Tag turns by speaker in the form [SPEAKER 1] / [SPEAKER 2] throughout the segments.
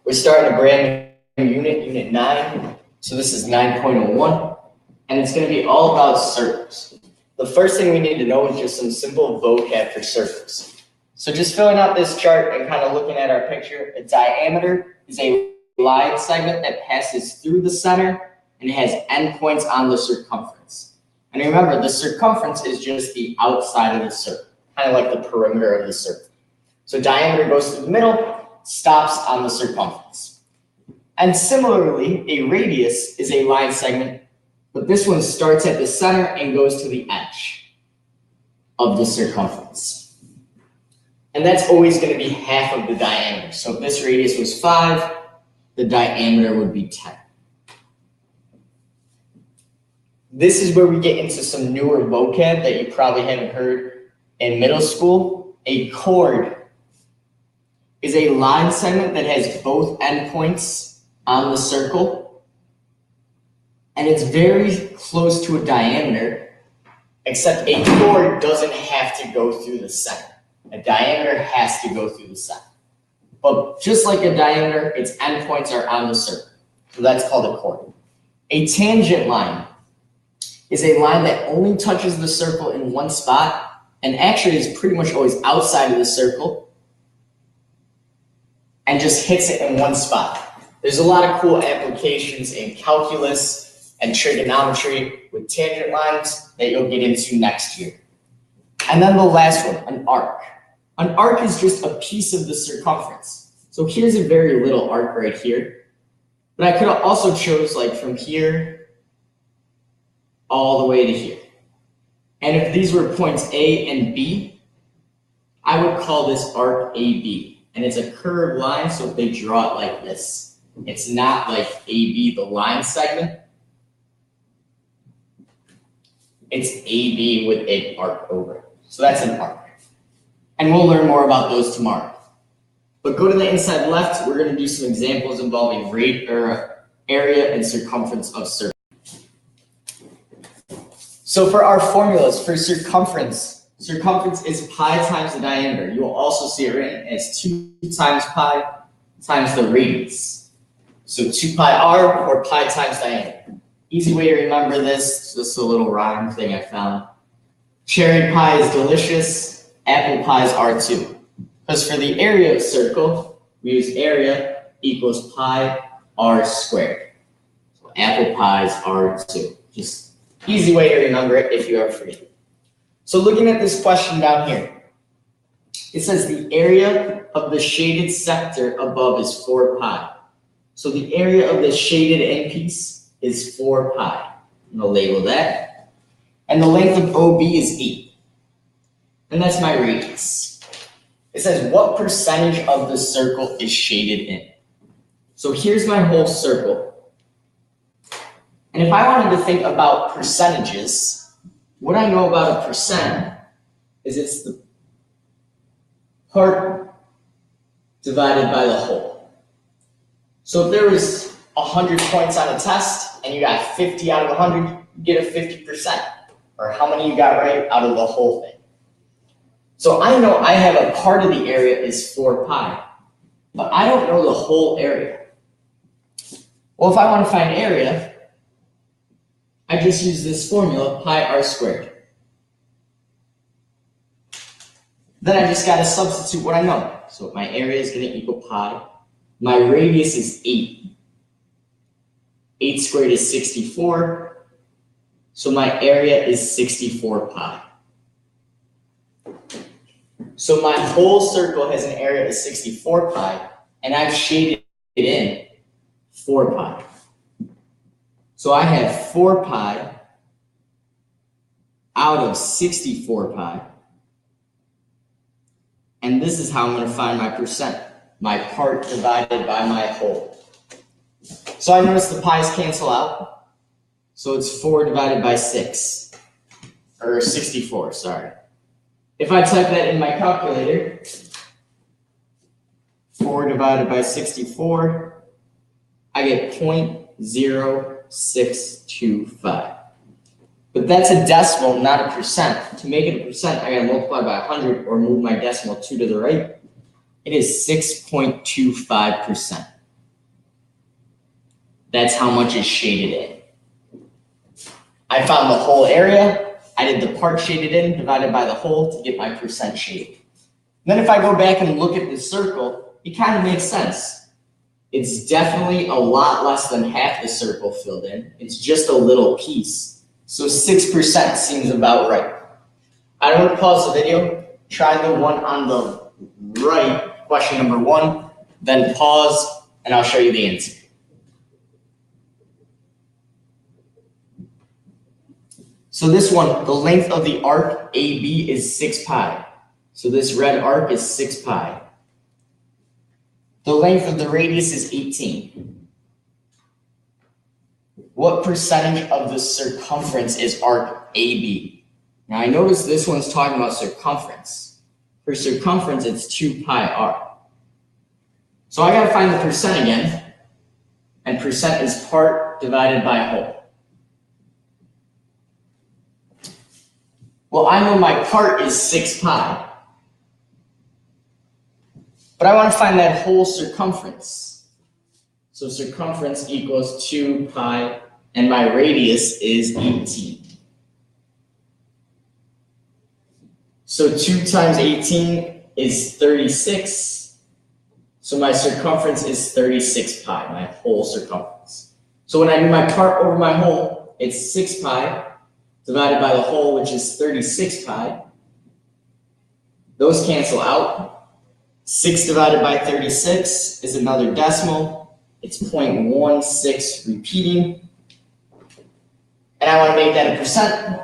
[SPEAKER 1] We're starting a brand new unit, Unit 9. So this is 9.01, and it's going to be all about circles. The first thing we need to know is just some simple vocab for circles. So just filling out this chart and kind of looking at our picture, a diameter is a line segment that passes through the center and it has endpoints on the circumference. And remember, the circumference is just the outside of the circle, kind of like the perimeter of the circle. So diameter goes through the middle, stops on the circumference. And similarly, a radius is a line segment, but this one starts at the center and goes to the edge of the circumference. And that's always going to be half of the diameter. So if this radius was 5, the diameter would be 10. This is where we get into some newer vocab that you probably haven't heard in middle school. A chord is a line segment that has both endpoints on the circle, and it's very close to a diameter, except a chord doesn't have to go through the center. A diameter has to go through the center. But just like a diameter, its endpoints are on the circle. So that's called a chord. A tangent line is a line that only touches the circle in one spot and actually is pretty much always outside of the circle and just hits it in one spot. There's a lot of cool applications in calculus and trigonometry with tangent lines that you'll get into next year. And then the last one, an arc. An arc is just a piece of the circumference. So here's a very little arc right here. But I could have also chose like from here all the way to here. And if these were points A and B, I would call this arc AB. And it's a curved line, so if they draw it like this, it's not like AB, the line segment. It's AB with an arc over it. So that's an arc. And we'll learn more about those tomorrow. But go to the inside left, we're going to do some examples involving area and circumference of circle. So for our formulas for circumference, circumference is pi times the diameter. You will also see it written as 2 times pi times the radius. So 2 pi r or pi times diameter. Easy way to remember this, just a little rhyme thing I found. Cherry pie is delicious, apple pies are too. Because for the area of a circle, we use area equals pi r squared. So apple pies are too. Just easy way to remember it if you ever forget. So looking at this question down here, it says the area of the shaded sector above is 4 pi. So the area of the shaded end piece is 4 pi. I'm going to label that. And the length of OB is 8. And that's my radius. It says what percentage of the circle is shaded in. So here's my whole circle. And if I wanted to think about percentages, what I know about a percent is it's the part divided by the whole. So if there was 100 points on a test and you got 50 out of 100, you get a 50%, or how many you got right out of the whole thing. So I know I have a part of the area is 4 pi, but I don't know the whole area. Well, if I want to find area, I just use this formula, pi r squared. Then I just got to substitute what I know. So my area is going to equal pi. My radius is 8. 8 squared is 64. So my area is 64 pi. So my whole circle has an area of 64 pi, and I've shaded it in 4 pi. So I have 4 pi out of 64 pi. And this is how I'm going to find my percent. My part divided by my whole. So I notice the pi's cancel out. So it's 4 divided by 6. Or 64, sorry. If I type that in my calculator, 4 divided by 64, I get 0.0625. But that's a decimal, not a percent. To make it a percent, I gotta multiply by 100 or move my decimal 2 to the right. It is 6.25%. that's how much is shaded in. I found the whole area. I did the part shaded in divided by the whole to get my percent shade. Then if I go back and look at the circle, it kind of makes sense. It's definitely a lot less than half the circle filled in. It's just a little piece. So 6% seems about right. I don't want to pause the video. Try the one on the right, question number 1, then pause, and I'll show you the answer. So this one, the length of the arc AB is 6 pi. So this red arc is 6 pi. The length of the radius is 18. What percentage of the circumference is arc AB? Now I notice this one's talking about circumference. For circumference, it's 2 pi r. So I gotta find the percent again. And percent is part divided by whole. Well, I know my part is 6 pi. But I want to find that whole circumference. So circumference equals 2 pi, and my radius is 18. So 2 times 18 is 36. So my circumference is 36 pi, my whole circumference. So when I do my part over my whole, it's 6 pi divided by the whole, which is 36 pi. Those cancel out. 6 divided by 36 is another decimal. It's 0.16 repeating. And I want to make that a percent.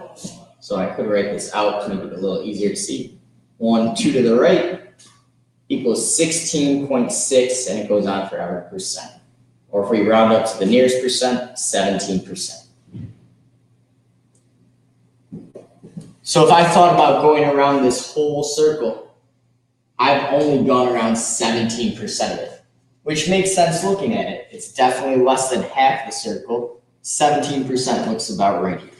[SPEAKER 1] So I could write this out to make it a little easier to see. 1, 2 to the right equals 16.6, and it goes on forever, percent. Or if we round up to the nearest percent, 17%. So if I thought about going around this whole circle, I've only gone around 17% of it, which makes sense looking at it. It's definitely less than half the circle. 17% looks about right here.